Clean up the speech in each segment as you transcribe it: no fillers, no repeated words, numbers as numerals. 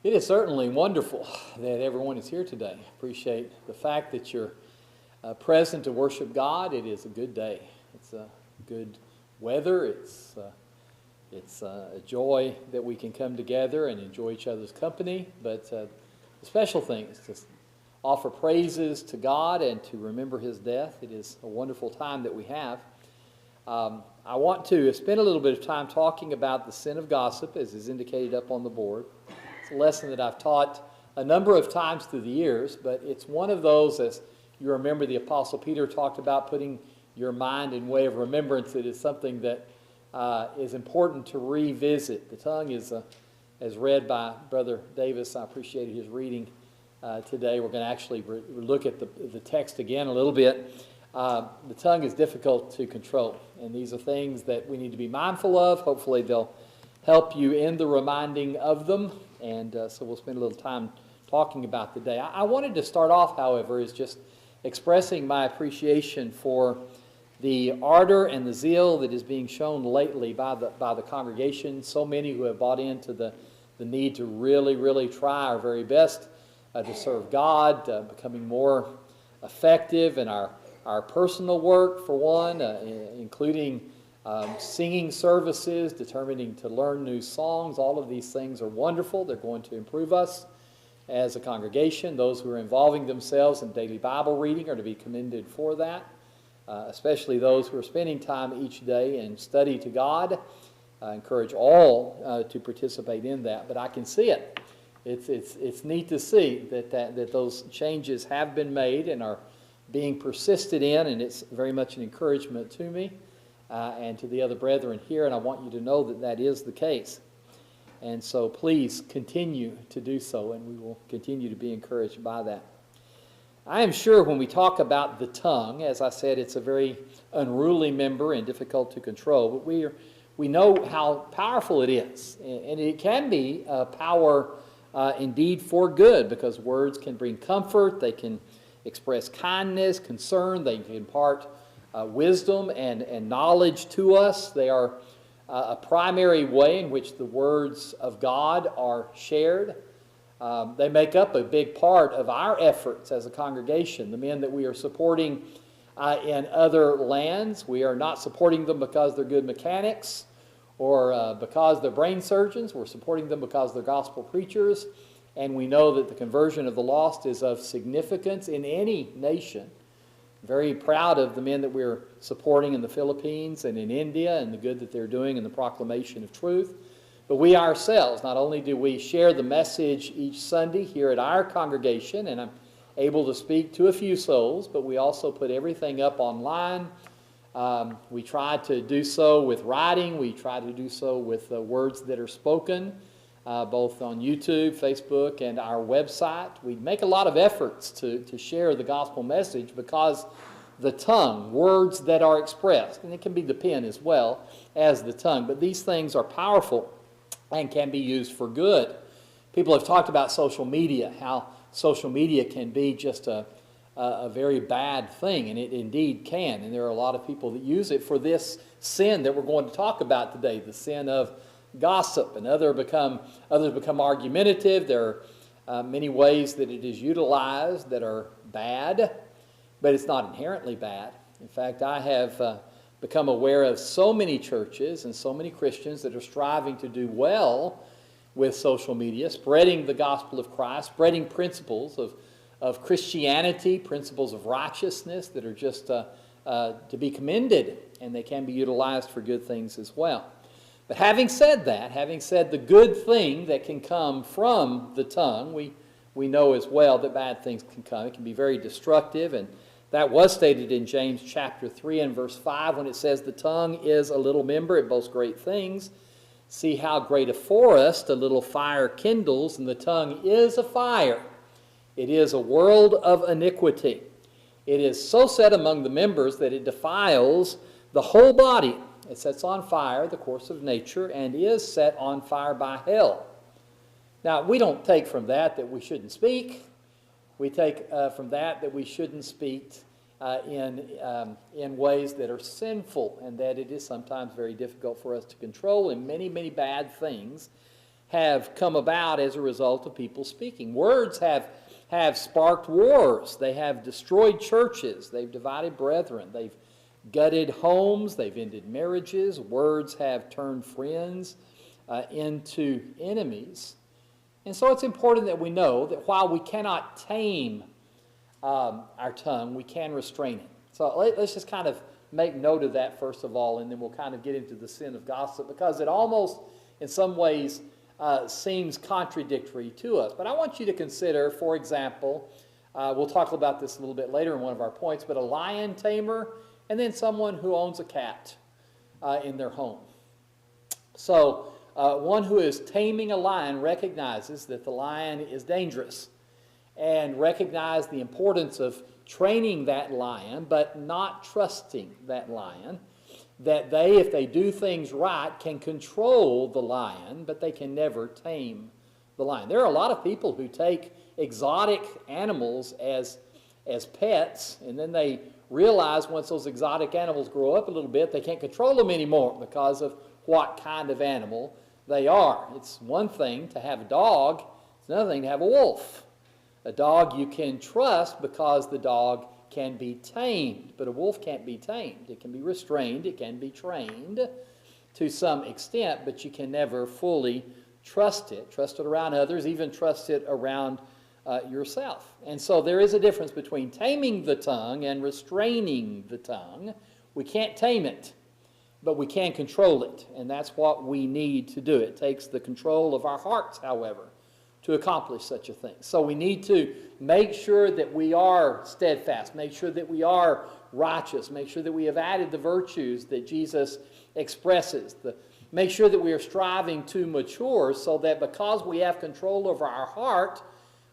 It is certainly wonderful that everyone is here today. Appreciate the fact that you're present to worship God. It is a good day. It's a good weather. It's a joy that we can come together and enjoy each other's company. But the special thing is to offer praises to God and to remember His death. It is a wonderful time that we have. I want to spend a little bit of time talking about the sin of gossip, as is indicated up on the board. It's a lesson that I've taught a number of times through the years, but it's one of those, as you remember the Apostle Peter talked about, putting your mind in way of remembrance. It is something that is important to revisit. The tongue is, as read by Brother Davis, I appreciated his reading today. We're going to actually look at the text again a little bit. The tongue is difficult to control, and these are things that we need to be mindful of. Hopefully they'll help you in the reminding of them, and so we'll spend a little time talking about the day. I wanted to start off, however, is just expressing my appreciation for the ardor and the zeal that is being shown lately by the congregation. So many who have bought into the need to really try our very best to serve God, becoming more effective in our personal work, for one, including singing services, determining to learn new songs. All of these things are wonderful. They're going to improve us as a congregation. Those who are involving themselves in daily Bible reading are to be commended for that, especially those who are spending time each day in study to God. I encourage all to participate in that, but I can see it. It's neat to see that those changes have been made and are being persisted in, and it's very much an encouragement to me and to the other brethren here, and I want you to know that that is the case. And so please continue to do so, and we will continue to be encouraged by that. I am sure when we talk about the tongue, as I said, it's a very unruly member and difficult to control, but we know how powerful it is, and it can be a power indeed for good, because words can bring comfort, they can express kindness, concern, they can impart wisdom and knowledge to us. They are a primary way in which the words of God are shared. They make up a big part of our efforts as a congregation. The men that we are supporting in other lands, we are not supporting them because they're good mechanics or because they're brain surgeons. We're supporting them because they're gospel preachers. And we know that the conversion of the lost is of significance in any nation. Very proud of the men that we're supporting in the Philippines and in India and the good that they're doing in the proclamation of truth. But we ourselves, not only do we share the message each Sunday here at our congregation, and I'm able to speak to a few souls, but we also put everything up online. We try to do so with writing. We try to do so with words that are spoken, both on YouTube, Facebook, and our website. We make a lot of efforts to share the gospel message, because the tongue, words that are expressed, and it can be the pen as well as the tongue, but these things are powerful and can be used for good. People have talked about social media, how social media can be just a very bad thing, and it indeed can, and there are a lot of people that use it for this sin that we're going to talk about today, the sin of gossip, and others become argumentative. There are many ways that it is utilized that are bad, but it's not inherently bad. In fact, I have become aware of so many churches and so many Christians that are striving to do well with social media, spreading the gospel of Christ, spreading principles of Christianity, principles of righteousness that are just to be commended, and they can be utilized for good things as well. But having said that, having said the good thing that can come from the tongue, we know as well that bad things can come. It can be very destructive, and that was stated in James chapter 3 and verse 5 when it says, "The tongue is a little member, it boasts great things. See how great a forest a little fire kindles, and the tongue is a fire. It is a world of iniquity. It is so set among the members that it defiles the whole body. It sets on fire the course of nature and is set on fire by hell." Now, we don't take from that we shouldn't speak. We take from that we shouldn't speak in ways that are sinful, and that it is sometimes very difficult for us to control, and many bad things have come about as a result of people speaking. Words have sparked wars. They have destroyed churches. They've divided brethren. They've gutted homes. They've ended marriages. Words have turned friends into enemies. And so it's important that we know that while we cannot tame our tongue, we can restrain it. So let's just kind of make note of that first of all, and then we'll kind of get into the sin of gossip, because it almost, in some ways, seems contradictory to us. But I want you to consider, for example, we'll talk about this a little bit later in one of our points, but a lion tamer and then someone who owns a cat in their home. So one who is taming a lion recognizes that the lion is dangerous and recognizes the importance of training that lion, but not trusting that lion, that they, if they do things right, can control the lion, but they can never tame the lion. There are a lot of people who take exotic animals as pets, and then they realize once those exotic animals grow up a little bit, they can't control them anymore because of what kind of animal they are. It's one thing to have a dog, it's another thing to have a wolf. A dog you can trust because the dog can be tamed, but a wolf can't be tamed. It can be restrained, it can be trained to some extent, but you can never fully trust it around others, even trust it around yourself. And so there is a difference between taming the tongue and restraining the tongue. We can't tame it, but we can control it, and that's what we need to do. It takes the control of our hearts, however, to accomplish such a thing. So we need to make sure that we are steadfast, make sure that we are righteous, make sure that we have added the virtues that Jesus expresses, make sure that we are striving to mature so that because we have control over our heart,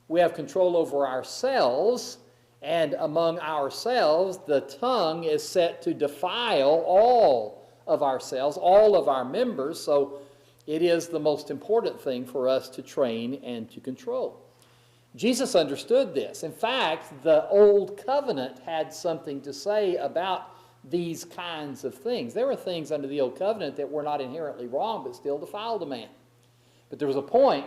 we have control over ourselves, and among ourselves, the tongue is set to defile all of ourselves, all of our members, so it is the most important thing for us to train and to control. Jesus understood this. In fact, the Old Covenant had something to say about these kinds of things. There were things under the Old Covenant that were not inherently wrong, but still defiled a man. But there was a point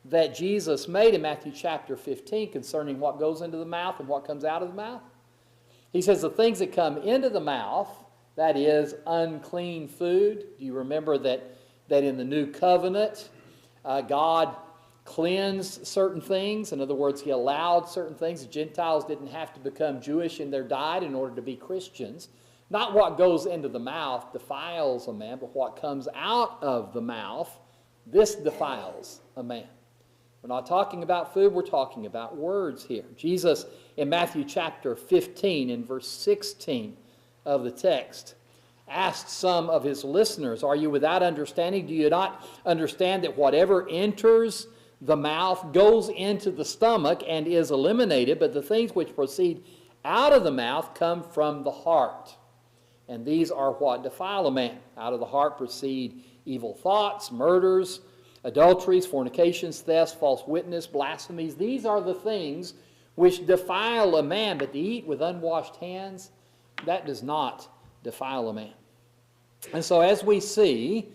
that Jesus made in Matthew chapter 15 concerning what goes into the mouth and what comes out of the mouth. He says the things that come into the mouth, that is unclean food. Do you remember that in the New Covenant, God cleansed certain things? In other words, he allowed certain things. The Gentiles didn't have to become Jewish in their diet in order to be Christians. Not what goes into the mouth defiles a man, but what comes out of the mouth, this defiles a man. We're not talking about food, we're talking about words here. Jesus, in Matthew chapter 15, in verse 16 of the text, asked some of his listeners, "Are you without understanding? Do you not understand that whatever enters the mouth goes into the stomach and is eliminated, but the things which proceed out of the mouth come from the heart? And these are what defile a man. Out of the heart proceed evil thoughts, murders, adulteries, fornications, thefts, false witness, blasphemies. These are the things which defile a man, but to eat with unwashed hands, that does not defile a man." And so as we see,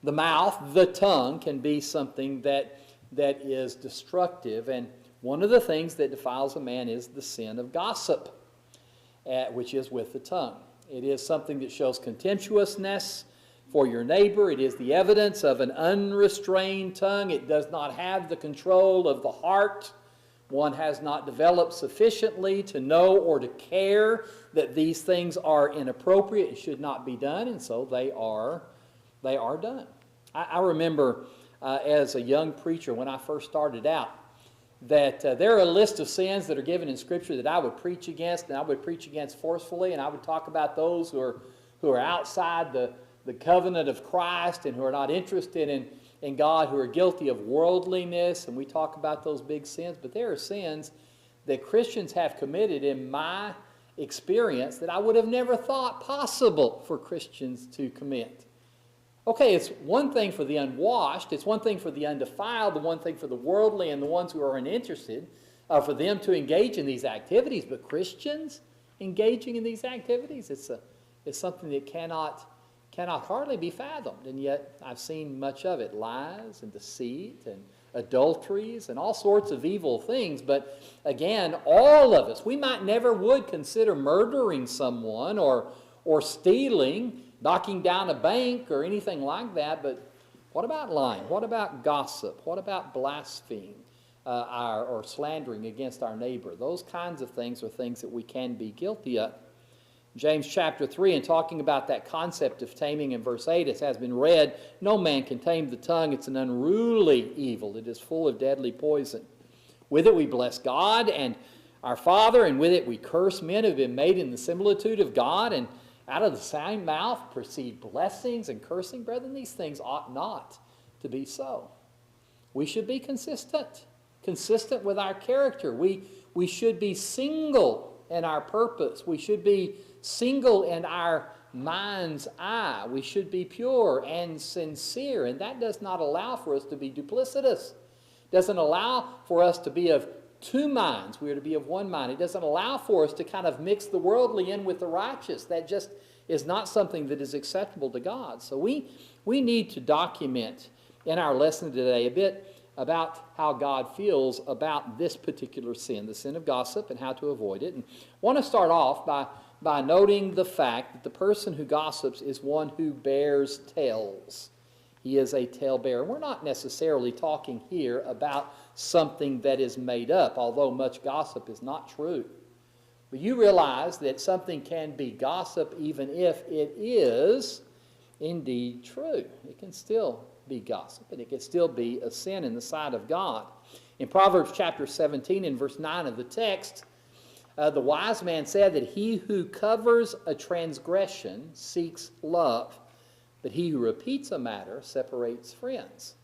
the mouth, the tongue, can be something that is destructive. And one of the things that defiles a man is the sin of gossip, which is with the tongue. It is something that shows contemptuousness for your neighbor. It is the evidence of an unrestrained tongue. It does not have the control of the heart. One has not developed sufficiently to know or to care that these things are inappropriate and should not be done, and so they are done. I remember as a young preacher when I first started out that there are a list of sins that are given in Scripture that I would preach against, and I would preach against forcefully, and I would talk about those who are outside the covenant of Christ and who are not interested in God, who are guilty of worldliness, and we talk about those big sins. But there are sins that Christians have committed in my experience that I would have never thought possible for Christians to commit. Okay, it's one thing for the unwashed, it's one thing for the undefiled, the one thing for the worldly and the ones who are uninterested, for them to engage in these activities. But Christians engaging in these activities, it's something that cannot cannot hardly be fathomed, and yet I've seen much of it, lies and deceit and adulteries and all sorts of evil things. But again, all of us, we might never would consider murdering someone or stealing, knocking down a bank or anything like that, but what about lying? What about gossip? What about blaspheming or slandering against our neighbor? Those kinds of things are things that we can be guilty of. James chapter 3, in talking about that concept of taming in verse 8, as has been read, no man can tame the tongue. It's an unruly evil. It is full of deadly poison. With it we bless God and our Father, and with it we curse men who have been made in the similitude of God, and out of the same mouth proceed blessings and cursing. Brethren, these things ought not to be so. We should be consistent with our character. We should be single in our purpose. We should be single in our mind's eye. We should be pure and sincere, and that does not allow for us to be duplicitous. It doesn't allow for us to be of two minds. We are to be of one mind. It doesn't allow for us to kind of mix the worldly in with the righteous. That just is not something that is acceptable to God. So we need to document in our lesson today a bit about how God feels about this particular sin, the sin of gossip, and how to avoid it. And I want to start off by noting the fact that the person who gossips is one who bears tales. He is a talebearer. We're not necessarily talking here about something that is made up, although much gossip is not true. But you realize that something can be gossip even if it is indeed true. It can still be gossip, and it can still be a sin in the sight of God. In Proverbs chapter 17 and verse 9 of the text, the wise man said that he who covers a transgression seeks love, but he who repeats a matter separates friends.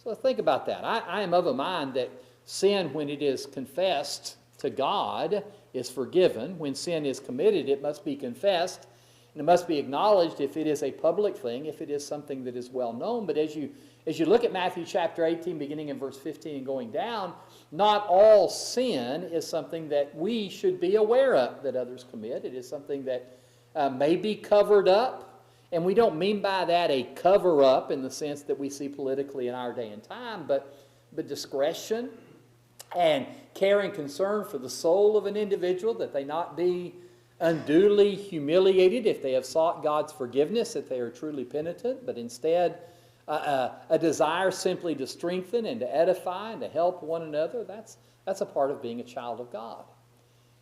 So think about that. I am of a mind that sin, when it is confessed to God, is forgiven. When sin is committed, it must be confessed, and it must be acknowledged if it is a public thing, if it is something that is well known. But as you look at Matthew chapter 18, beginning in verse 15 and going down, not all sin is something that we should be aware of that others commit. It is something that may be covered up. And we don't mean by that a cover-up in the sense that we see politically in our day and time, but discretion and care and concern for the soul of an individual, that they not be unduly humiliated if they have sought God's forgiveness, that they are truly penitent, but instead a desire simply to strengthen and to edify and to help one another. That's a part of being a child of God.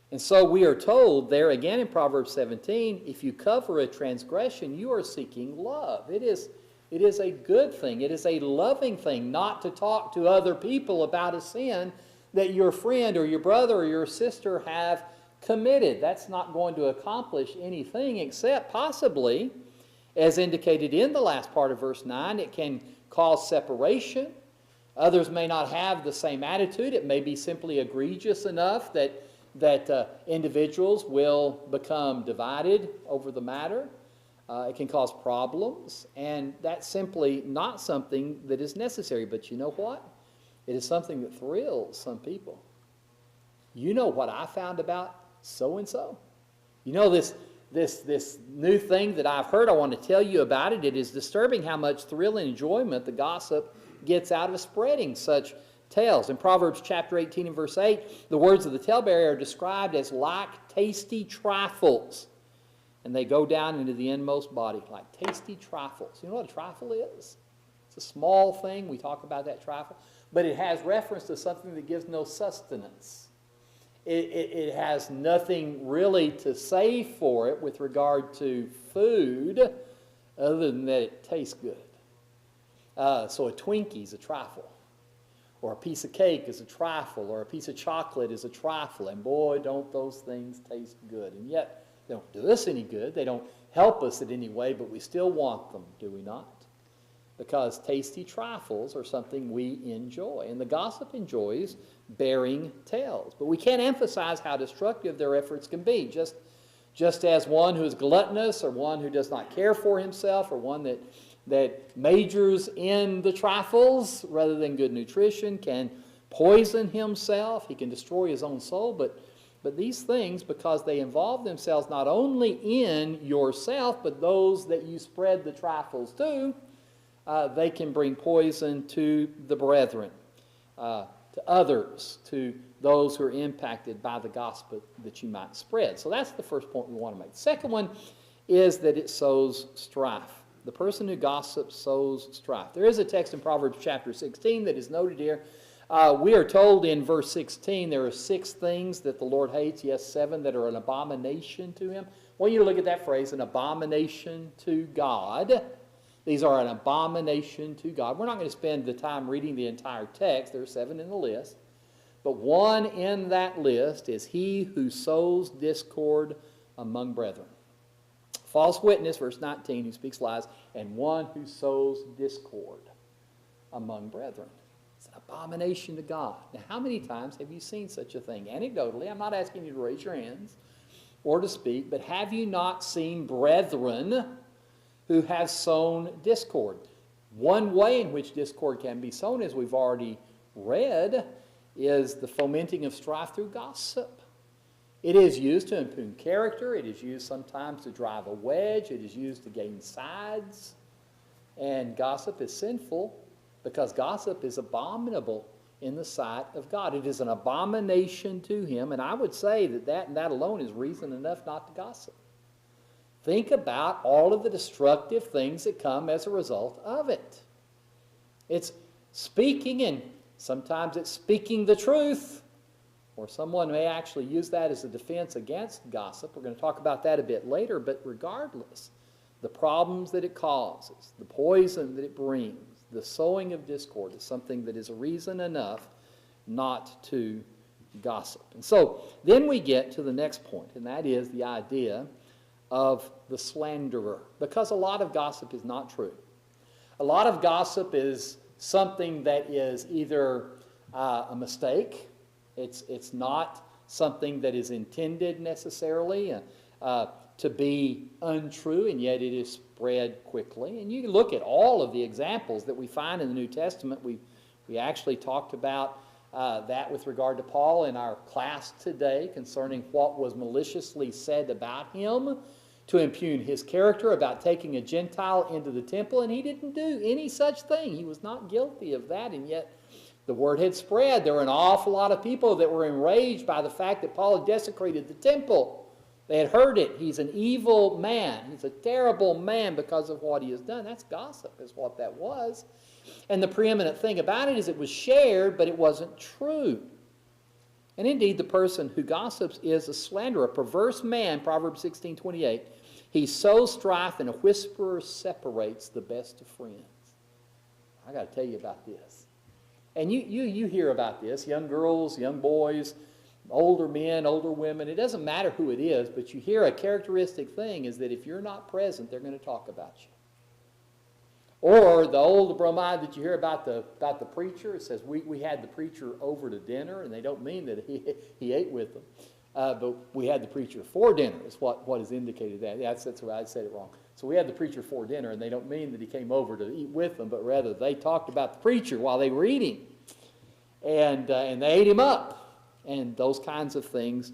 And so we are told there again in Proverbs 17, if you cover a transgression, you are seeking love. It is a good thing. It is a loving thing not to talk to other people about a sin that your friend or your brother or your sister have committed. That's not going to accomplish anything except possibly, as indicated in the last part of verse 9, it can cause separation. Others may not have the same attitude. It may be simply egregious enough that individuals will become divided over the matter. It can cause problems, and that's simply not something that is necessary. But you know what? It is something that thrills some people. You know what I found about so-and-so? You know this new thing that I've heard? I want to tell you about it. It is disturbing how much thrill and enjoyment the gossip gets out of spreading such tales. In Proverbs chapter 18 and verse 8, the words of the talebearer are described as like tasty trifles. And they go down into the inmost body, like tasty trifles. You know what a trifle is? It's a small thing. We talk about that trifle. But it has reference to something that gives no sustenance. It has nothing really to say for it with regard to food other than that it tastes good. So a Twinkie is a trifle. Or a piece of cake is a trifle, or a piece of chocolate is a trifle. And boy, don't those things taste good. And yet, they don't do us any good. They don't help us in any way, but we still want them, do we not? Because tasty trifles are something we enjoy. And the gossip enjoys bearing tales. But we can't emphasize how destructive their efforts can be. Just as one who is gluttonous, or one who does not care for himself, or one that majors in the trifles rather than good nutrition can poison himself. He can destroy his own soul, but But these things, because they involve themselves not only in yourself, but those that you spread the trifles to, they can bring poison to the brethren, to others, to those who are impacted by the gospel that you might spread. So that's the first point we want to make. The second one is that it sows strife. The person who gossips sows strife. There is a text in Proverbs chapter 16 that is noted here. We are told in verse 16 there are 6 things that the Lord hates, yes, 7 that are an abomination to him. I want you to look at that phrase, an abomination to God. These are an abomination to God. We're not going to spend the time reading the entire text. There are 7 in the list. But one in that list is he who sows discord among brethren. False witness, verse 19, who speaks lies, and one who sows discord among brethren. It's an abomination to God. Now, how many times have you seen such a thing? Anecdotally, I'm not asking you to raise your hands or to speak, but have you not seen brethren who have sown discord? One way in which discord can be sown, as we've already read, is the fomenting of strife through gossip. It is used to impugn character. It is used sometimes to drive a wedge. It is used to gain sides. And gossip is sinful because gossip is abominable in the sight of God. It is an abomination to him, and I would say that and that alone is reason enough not to gossip. Think about all of the destructive things that come as a result of it. It's speaking, and sometimes it's speaking the truth, or someone may actually use that as a defense against gossip. We're going to talk about that a bit later, but regardless, the problems that it causes, the poison that it brings, the sowing of discord is something that is a reason enough not to gossip. And so then we get to the next point, and that is the idea of the slanderer, because a lot of gossip is not true. A lot of gossip is something that is either a mistake, it's not something that is intended necessarily to be untrue, and yet it is spread quickly. And you can look at all of the examples that we find in the New Testament. We actually talked about that with regard to Paul in our class today concerning what was maliciously said about him to impugn his character, about taking a Gentile into the temple, and he didn't do any such thing. He was not guilty of that, and yet the word had spread. There were an awful lot of people that were enraged by the fact that Paul had desecrated the temple. They had heard it. He's an evil man. He's a terrible man because of what he has done. That's gossip, is what that was. And the preeminent thing about it is it was shared, but it wasn't true. And indeed, the person who gossips is a slanderer, a perverse man, Proverbs 16:28. He sows strife, and a whisperer separates the best of friends. I got to tell you about this. And you hear about this, young girls, young boys, older men, older women. It doesn't matter who it is, but you hear a characteristic thing is that if you're not present, they're going to talk about you. Or the old bromide that you hear about the preacher. It says, we had the preacher over to dinner, and they don't mean that he ate with them. But we had the preacher for dinner is what is indicated that. Yeah, that's right, I said it wrong. So we had the preacher for dinner, and they don't mean that he came over to eat with them, but rather they talked about the preacher while they were eating. And they ate him up. And those kinds of things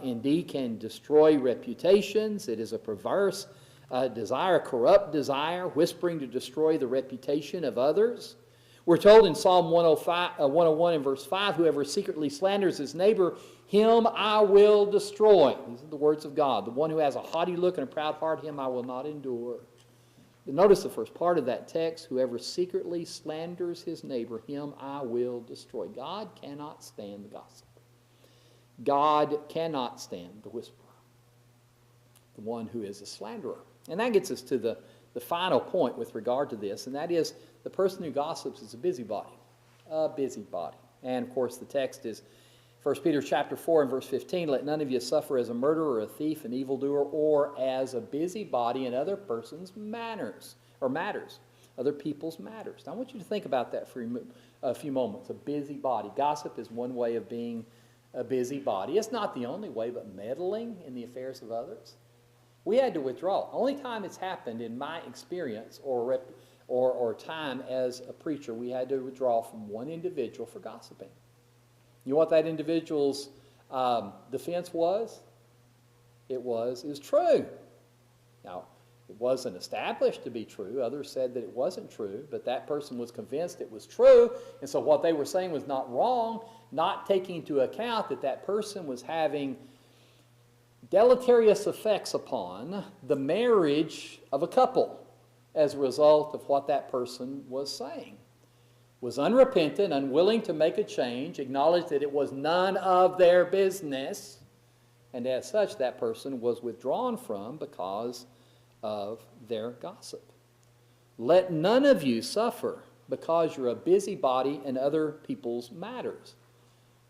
indeed can destroy reputations. It is a perverse desire, a corrupt desire, whispering to destroy the reputation of others. We're told in Psalm 101 and verse 5, whoever secretly slanders his neighbor, him I will destroy. These are the words of God. The one who has a haughty look and a proud heart, him I will not endure. But notice the first part of that text, whoever secretly slanders his neighbor, him I will destroy. God cannot stand the gossip. God cannot stand the whisperer, the one who is a slanderer. And that gets us to the final point with regard to this, and that is the person who gossips is a busybody. A busybody. And, of course, the text is 1 Peter chapter 4 and verse 15, let none of you suffer as a murderer, a thief, an evildoer, or as a busybody in other persons' matters, other people's matters. Now, I want you to think about that for a few moments. A busybody. Gossip is one way of being a busybody. It's not the only way, but meddling in the affairs of others. We had to withdraw. Only time it's happened in my experience or time as a preacher, we had to withdraw from one individual for gossiping. You know what that individual's Defense was, it was true. Now, it wasn't established to be true. Others said that it wasn't true, but that person was convinced it was true. And so what they were saying was not wrong, not taking into account that that person was having deleterious effects upon the marriage of a couple as a result of what that person was saying. Was unrepentant, unwilling to make a change, acknowledged that it was none of their business, and as such that person was withdrawn from because of their gossip. Let none of you suffer because you're a busybody in other people's matters.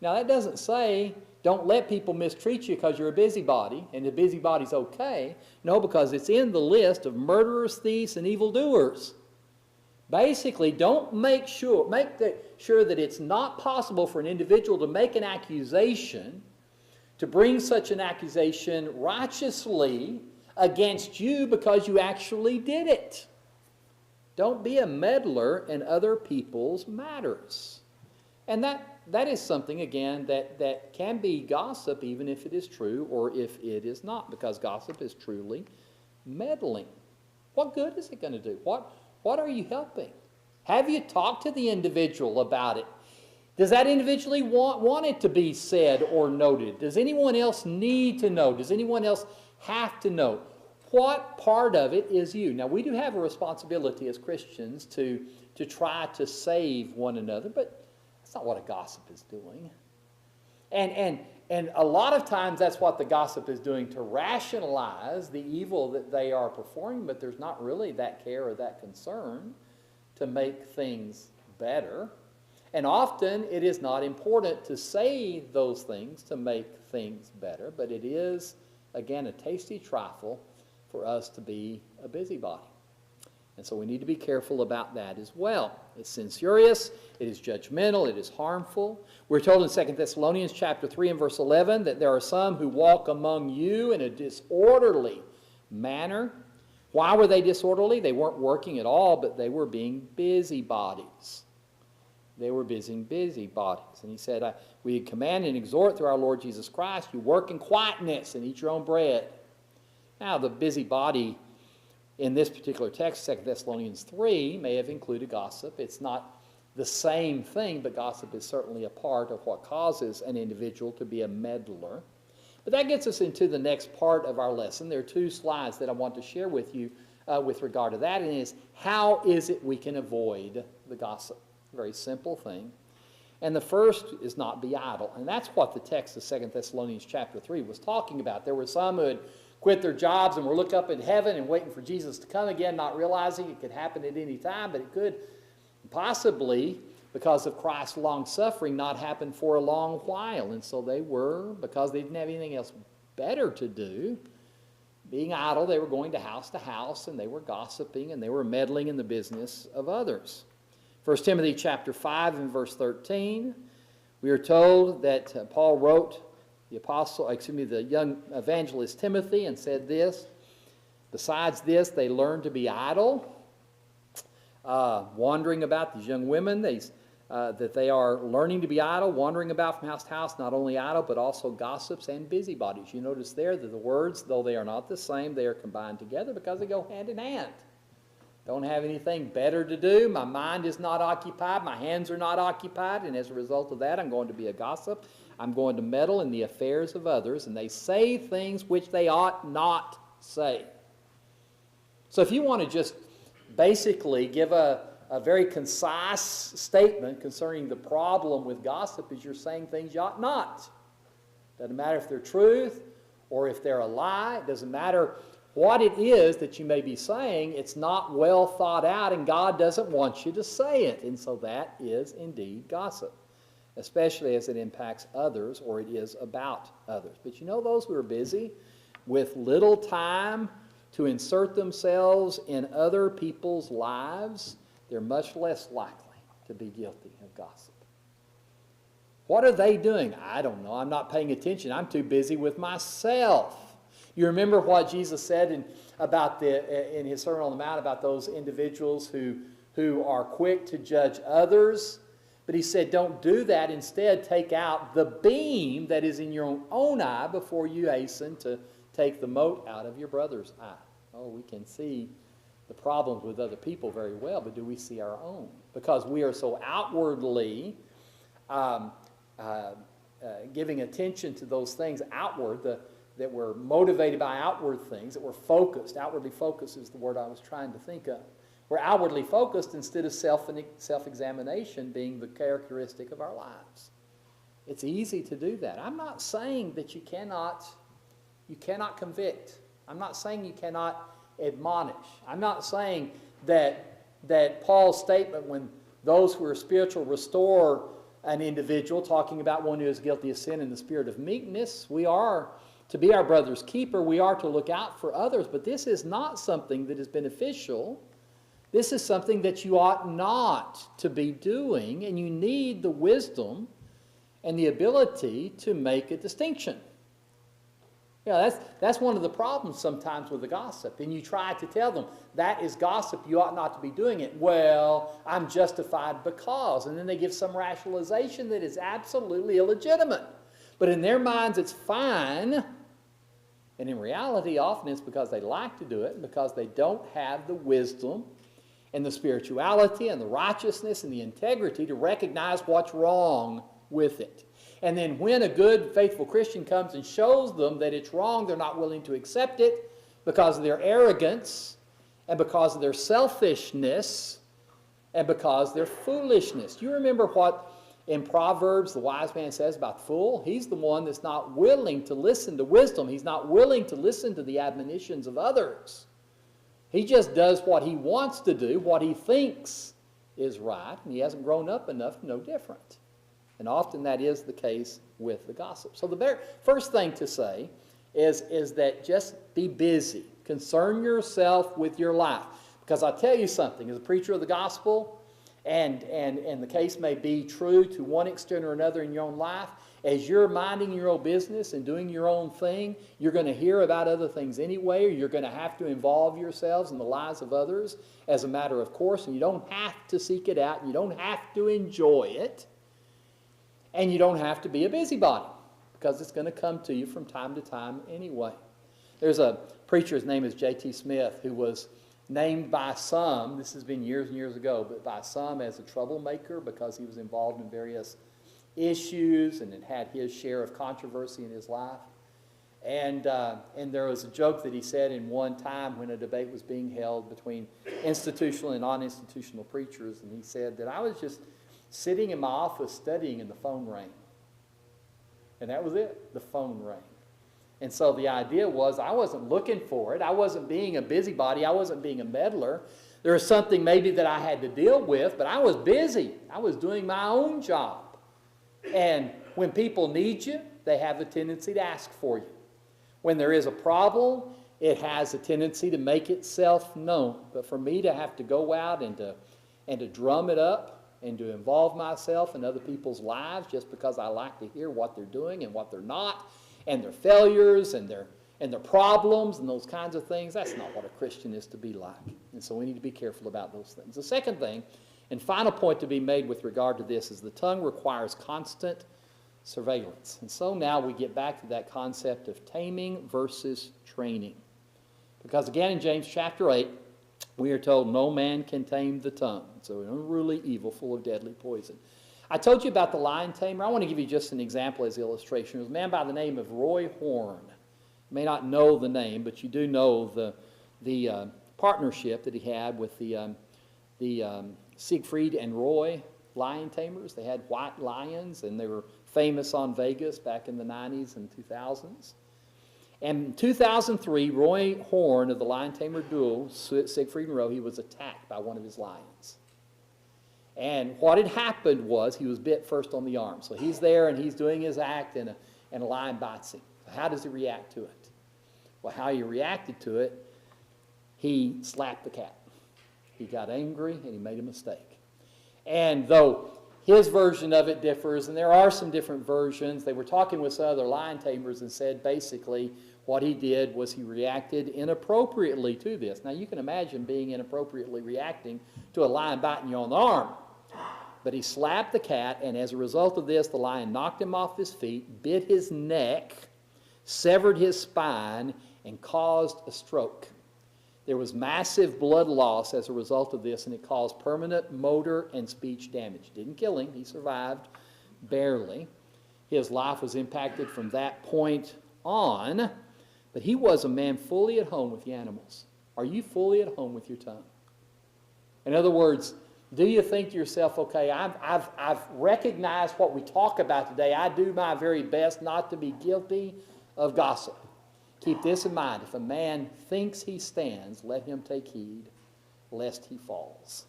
Now that doesn't say don't let people mistreat you because you're a busybody and the busybody's okay. No, because it's in the list of murderers, thieves, and evildoers. Basically, don't make sure that it's not possible for an individual to make an accusation, to bring such an accusation righteously against you because you actually did it. Don't be a meddler in other people's matters. And that is something, again, that can be gossip even if it is true or if it is not, because gossip is truly meddling. What good is it going to do? What are you helping? Have you talked to the individual about it? Does that individually want it to be said or noted? Does anyone else need to know? Does anyone else have to know? What part of it is you? Now, we do have a responsibility as Christians to try to save one another, but that's not what a gossip is doing. And a lot of times that's what the gossip is doing, to rationalize the evil that they are performing, but there's not really that care or that concern to make things better. And often it is not important to say those things to make things better, but it is, again, a tasty trifle for us to be a busybody. And so we need to be careful about that as well. It's censorious, it is judgmental, it is harmful. We're told in 2 Thessalonians chapter 3 and verse 11 that there are some who walk among you in a disorderly manner. Why were they disorderly? They weren't working at all, but they were being busybodies. They were busybodies. And he said, we command and exhort through our Lord Jesus Christ, you work in quietness and eat your own bread. Now, the busybody in this particular text, 2 Thessalonians 3, may have included gossip. It's not the same thing, but gossip is certainly a part of what causes an individual to be a meddler. But that gets us into the next part of our lesson. There are two slides that I want to share with you with regard to that, and it is, how is it we can avoid the gossip? Very simple thing. And the first is not be idle. And that's what the text of 2 Thessalonians chapter 3 was talking about. There were some who had quit their jobs and were looking up in heaven and waiting for Jesus to come again, not realizing it could happen at any time, but it could possibly, because of Christ's long suffering, not happen for a long while. And so they were, because they didn't have anything else better to do, being idle. They were going to house, and they were gossiping, and they were meddling in the business of others. 1 Timothy chapter 5 and verse 13, we are told that Paul wrote the young evangelist Timothy and said this, besides this, they learned to be idle, wandering about. These young women, that they are learning to be idle, wandering about from house to house, not only idle, but also gossips and busybodies. You notice there that the words, though they are not the same, they are combined together because they go hand in hand. Don't have anything better to do. My mind is not occupied. My hands are not occupied. And as a result of that, I'm going to be a gossip. I'm going to meddle in the affairs of others. And they say things which they ought not say. So if you want to just basically give a very concise statement concerning the problem with gossip, is you're saying things you ought not. Doesn't matter if they're truth or if they're a lie. It doesn't matter what it is that you may be saying. It's not well thought out, and God doesn't want you to say it. And so that is indeed gossip, especially as it impacts others or it is about others. But you know, those who are busy with little time to insert themselves in other people's lives, they're much less likely to be guilty of gossip. What are they doing? I don't know. I'm not paying attention. I'm too busy with myself. You remember what Jesus said in his Sermon on the Mount about those individuals who are quick to judge others, But he said, don't do that. Instead, take out the beam that is in your own eye before you hasten to take the mote out of your brother's eye. Oh, we can see the problems with other people very well, but do we see our own? Because we are so outwardly giving attention to those things outward, that we're motivated by outward things, that we're focused. Outwardly focused is the word I was trying to think of. We're outwardly focused instead of self-examination being the characteristic of our lives. It's easy to do that. I'm not saying that you cannot convict. I'm not saying you cannot admonish. I'm not saying that Paul's statement, when those who are spiritual restore an individual, talking about one who is guilty of sin in the spirit of meekness, we are to be our brother's keeper. We are to look out for others. But this is not something that is beneficial. This is something that you ought not to be doing, and you need the wisdom and the ability to make a distinction. You know, that's one of the problems sometimes with the gossip. And you try to tell them, that is gossip, you ought not to be doing it. Well, I'm justified because. And then they give some rationalization that is absolutely illegitimate. But in their minds, it's fine. And in reality, often it's because they like to do it and because they don't have the wisdom and the spirituality and the righteousness and the integrity to recognize what's wrong with it. And then when a good, faithful Christian comes and shows them that it's wrong, they're not willing to accept it because of their arrogance and because of their selfishness and because of their foolishness. Do you remember what in Proverbs the wise man says about the fool? He's the one that's not willing to listen to wisdom. He's not willing to listen to the admonitions of others. He just does what he wants to do, what he thinks is right, and he hasn't grown up enough to know different. And often that is the case with the gossip. So the very first thing to say is that just be busy. Concern yourself with your life. Because I'll tell you something, as a preacher of the gospel, and the case may be true to one extent or another in your own life, as you're minding your own business and doing your own thing, you're going to hear about other things anyway, or you're going to have to involve yourselves in the lives of others as a matter of course, and you don't have to seek it out, and you don't have to enjoy it, and you don't have to be a busybody, because it's going to come to you from time to time anyway. There's a preacher, his name is J.T. Smith, who was named by some, this has been years and years ago, but by some as a troublemaker because he was involved in various issues and had his share of controversy in his life. And there was a joke that he said in one time when a debate was being held between institutional and non-institutional preachers, and he said that I was just sitting in my office studying and the phone rang. And that was it. The phone rang. And so the idea was I wasn't looking for it. I wasn't being a busybody. I wasn't being a meddler. There was something maybe that I had to deal with, but I was busy. I was doing my own job. And when people need you, they have the tendency to ask for you. When there is a problem, it has a tendency to make itself known. But for me to have to go out and to drum it up and to involve myself in other people's lives just because I like to hear what they're doing and what they're not, and their failures and their problems and those kinds of things, that's not what a Christian is to be like. And so we need to be careful about those things. The second thing, and final point to be made with regard to this, is the tongue requires constant surveillance. And so now we get back to that concept of taming versus training. Because again in James chapter 8, we are told no man can tame the tongue. It's an unruly evil full of deadly poison. I told you about the lion tamer. I want to give you just an example as illustration. There was a man by the name of Roy Horn. You may not know the name, but you do know the partnership that he had with the Siegfried and Roy lion tamers. They had white lions, and they were famous on Vegas back in the 90s and 2000s. And in 2003, Roy Horn of the lion tamer duo, Siegfried and Roy, he was attacked by one of his lions. And what had happened was he was bit first on the arm. So he's there and he's doing his act, and a lion bites him. So how does he react to it? Well, how he reacted to it, he slapped the cat. He got angry and he made a mistake. And though his version of it differs, and there are some different versions, they were talking with some other lion tamers and said basically what he did was he reacted inappropriately to this. Now you can imagine being inappropriately reacting to a lion biting you on the arm. But he slapped the cat, and as a result of this, the lion knocked him off his feet, bit his neck, severed his spine, and caused a stroke. There was massive blood loss as a result of this, and it caused permanent motor and speech damage. Didn't kill him. He survived barely. His life was impacted from that point on, but he was a man fully at home with the animals. Are you fully at home with your tongue? In other words, do you think to yourself, okay, I've recognized what we talk about today. I do my very best not to be guilty of gossip. Keep this in mind. If a man thinks he stands, let him take heed, lest he falls.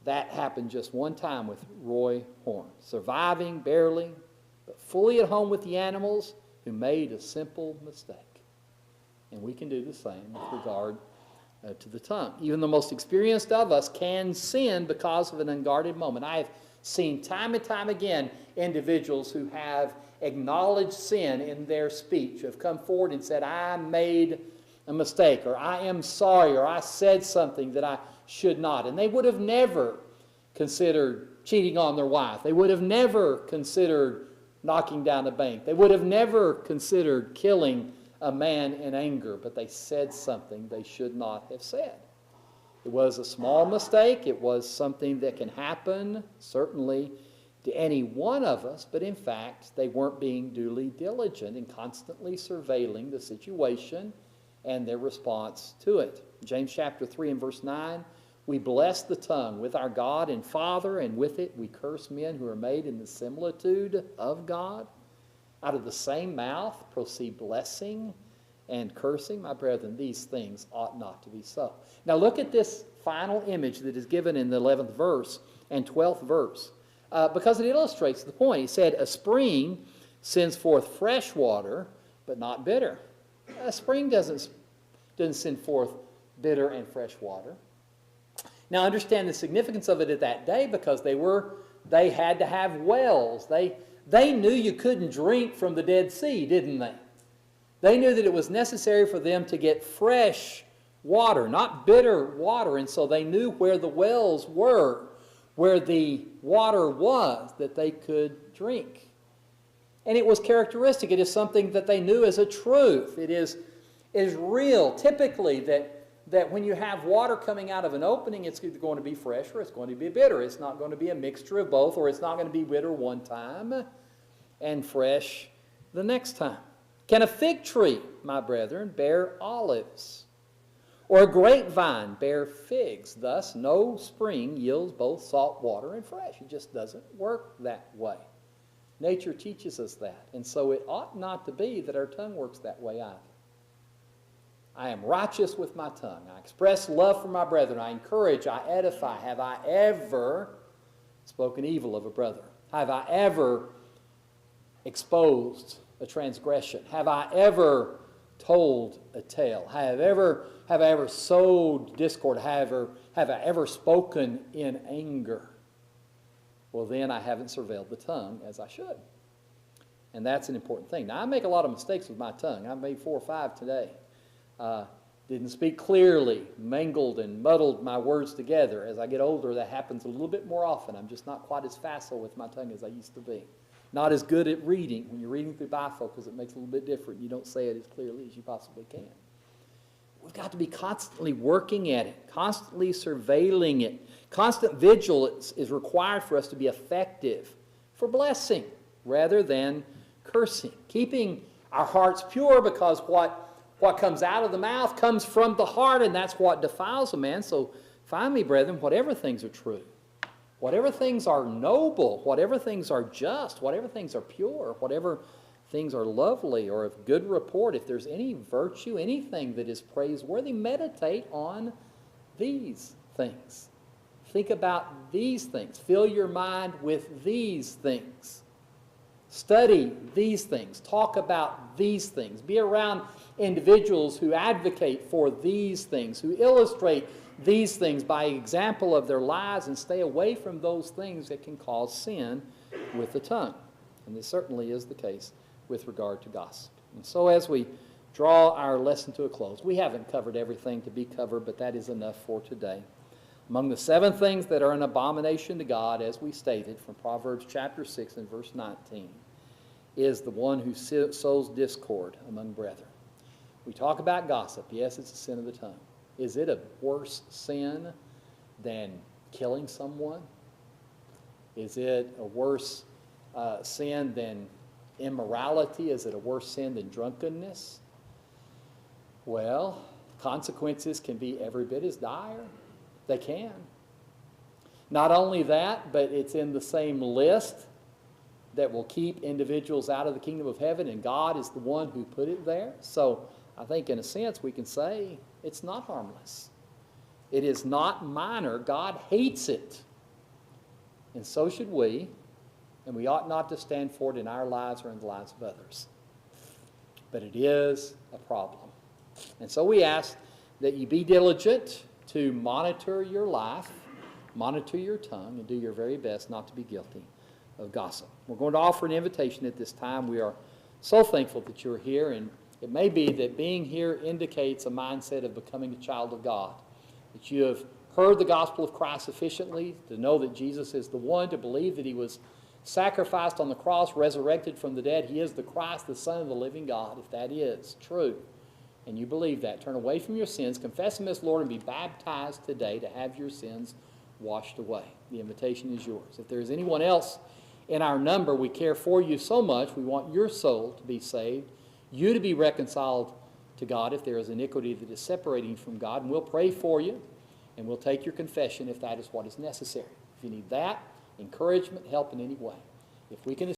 That happened just one time with Roy Horn. Surviving barely, but fully at home with the animals, who made a simple mistake. And we can do the same with regard to the tongue. Even the most experienced of us can sin because of an unguarded moment. I have seen time and time again individuals who have acknowledged sin in their speech, have come forward and said, I made a mistake, or I am sorry, or I said something that I should not. And they would have never considered cheating on their wife. They would have never considered knocking down a bank. They would have never considered killing a man in anger, but they said something they should not have said. It was a small mistake. It was something that can happen, certainly, to any one of us, but in fact, they weren't being duly diligent in constantly surveilling the situation and their response to it. James chapter 3 and verse 9, we bless the tongue with our God and Father, and with it we curse men who are made in the similitude of God. Out of the same mouth proceed blessing and cursing. My brethren, these things ought not to be so. Now look at this final image that is given in the 11th verse and 12th verse, because it illustrates the point. He said, a spring sends forth fresh water, but not bitter. A spring doesn't send forth bitter and fresh water. Now understand the significance of it at that day, because they had to have wells. They knew you couldn't drink from the Dead Sea, didn't they? They knew that it was necessary for them to get fresh water, not bitter water, and so they knew where the wells were, where the water was that they could drink. And it was characteristic. It is something that they knew as a truth. It is real, typically, that when you have water coming out of an opening, it's either going to be fresh or it's going to be bitter. It's not going to be a mixture of both, or it's not going to be bitter one time and fresh the next time. Can a fig tree, my brethren, bear olives? Or a grapevine bear figs? Thus, no spring yields both salt water and fresh. It just doesn't work that way. Nature teaches us that. And so it ought not to be that our tongue works that way either. I am righteous with my tongue. I express love for my brethren. I encourage, I edify. Have I ever spoken evil of a brother? Have I ever exposed a transgression? Have I ever told a tale? Have I ever sowed discord? Have I ever spoken in anger? Well, then I haven't surveilled the tongue as I should. And that's an important thing. Now, I make a lot of mistakes with my tongue. I've made 4 or 5 today. Didn't speak clearly, mangled and muddled my words together. As I get older, that happens a little bit more often. I'm just not quite as facile with my tongue as I used to be. Not as good at reading. When you're reading through bifocals, it makes it a little bit different. You don't say it as clearly as you possibly can. We've got to be constantly working at it, constantly surveilling it. Constant vigilance is required for us to be effective for blessing rather than cursing. Keeping our hearts pure, because what comes out of the mouth comes from the heart, and that's what defiles a man. So finally, brethren, whatever things are true, whatever things are noble, whatever things are just, whatever things are pure, whatever things are lovely or of good report, if there's any virtue, anything that is praiseworthy, meditate on these things. Think about these things. Fill your mind with these things. Study these things. Talk about these things. Be around individuals who advocate for these things, who illustrate these things by example of their lives, and stay away from those things that can cause sin with the tongue. And this certainly is the case with regard to gossip. And so as we draw our lesson to a close, we haven't covered everything to be covered, but that is enough for today. Among the 7 things that are an abomination to God, as we stated from Proverbs chapter 6 and verse 19, is the one who sows discord among brethren. We talk about gossip. Yes, it's a sin of the tongue. Is it a worse sin than killing someone? Is it a worse sin than immorality? Is it a worse sin than drunkenness? Well, consequences can be every bit as dire. They can. Not only that, but it's in the same list that will keep individuals out of the kingdom of heaven, and God is the one who put it there. So I think in a sense we can say it's not harmless. It is not minor. God hates it. And so should we, and we ought not to stand for it in our lives or in the lives of others. But it is a problem. And so we ask that you be diligent to monitor your life, monitor your tongue, and do your very best not to be guilty of gossip. We're going to offer an invitation at this time. We are so thankful that you're here, and it may be that being here indicates a mindset of becoming a child of God, that you have heard the gospel of Christ sufficiently to know that Jesus is the one, to believe that he was sacrificed on the cross, resurrected from the dead. He is the Christ, the Son of the living God. If that is true, and you believe that, turn away from your sins, confess him as Lord, and be baptized today to have your sins washed away. The invitation is yours. If there is anyone else in our number, we care for you so much. We want your soul to be saved, you to be reconciled to God if there is iniquity that is separating you from God, and we'll pray for you, and we'll take your confession if that is what is necessary. If you need that, encouragement, help in any way, if we can